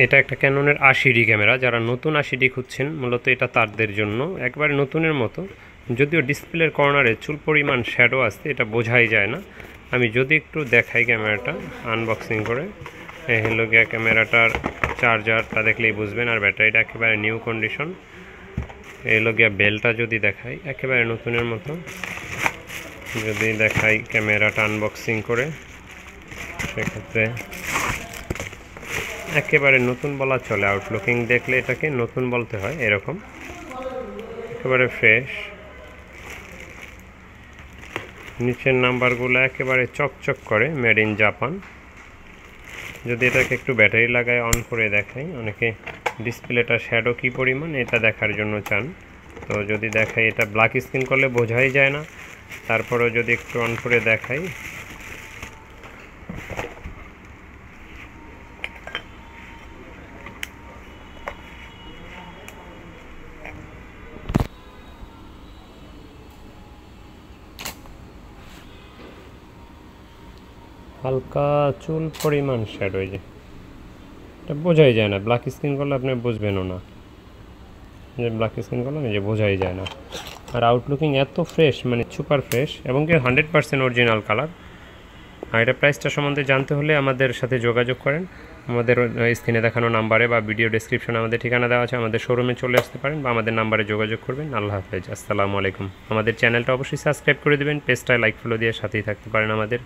এটা একটা ক্যাননের 80D camera. যারা নতুন 80D খুঁজছেন মূলত এটা তাদের জন্য, একবারে নতুনের মতো। যদিও ডিসপ্লের কর্নারে চুল পরিমাণ শ্যাডো আছে, এটা বোঝাই যায় না। আমি যদি একটু দেখাই ক্যামেরাটা আনবক্সিং করে, এই হলো গিয়া ক্যামেরাটার চার্জারটা দেখলেই বুঝবেন, আর ব্যাটারিটা একেবারে নিউ কন্ডিশন। এই হলো গিয়া বেলটা যদি দেখাই একেবারে নতুনের মতো। যদি দেখাই ক্যামেরাটা আনবক্সিং করে, সেক্ষেত্রে একেবারে নতুন বলা চলে। আউটলুকিং দেখলে এটাকে নতুন বলতে হয়, এরকম একেবারে ফ্রেশ। নিচের নাম্বারগুলো একেবারে চকচক করে, মেড ইন জাপান। যদি এটাকে একটু ব্যাটারি লাগায় অন করে দেখাই, অনেকে ডিসপ্লেটা শ্যাডো কী পরিমাণ এটা দেখার জন্য চান। তো যদি দেখাই, এটা ব্ল্যাক স্ক্রিন করলে বোঝাই যায় না। তারপরেও যদি একটু অন করে দেখাই, হালকা চুল পরিমাণ শ্যাডো, এই যে এটা বোঝাই যায় না। ব্ল্যাক স্ক্রিন করলে আপনি বুঝবেনও না, যে ব্ল্যাক স্ক্রিন করলে যে বোঝাই যায় না। আর আউটলুকিং এত ফ্রেশ, মানে সুপার ফ্রেশ, এবং কি 100% অরিজিনাল কালার। আর এটা প্রাইসটা সম্বন্ধে জানতে হলে আমাদের সাথে যোগাযোগ করেন। আমাদের স্ক্রিনে দেখানো নাম্বারে বা ভিডিও ডেসক্রিপশনে আমাদের ঠিকানা দেওয়া আছে, আমাদের শোরুমে চলে আসতে পারেন বা আমাদের নাম্বারে যোগাযোগ করবেন। আল্লাহ হাফেজ, আসসালামু আলাইকুম। আমাদের চ্যানেলটা অবশ্যই সাবস্ক্রাইব করে দেবেন, পেজটায় লাইক ফলো দিয়ে সাথেই থাকতে পারেন আমাদের।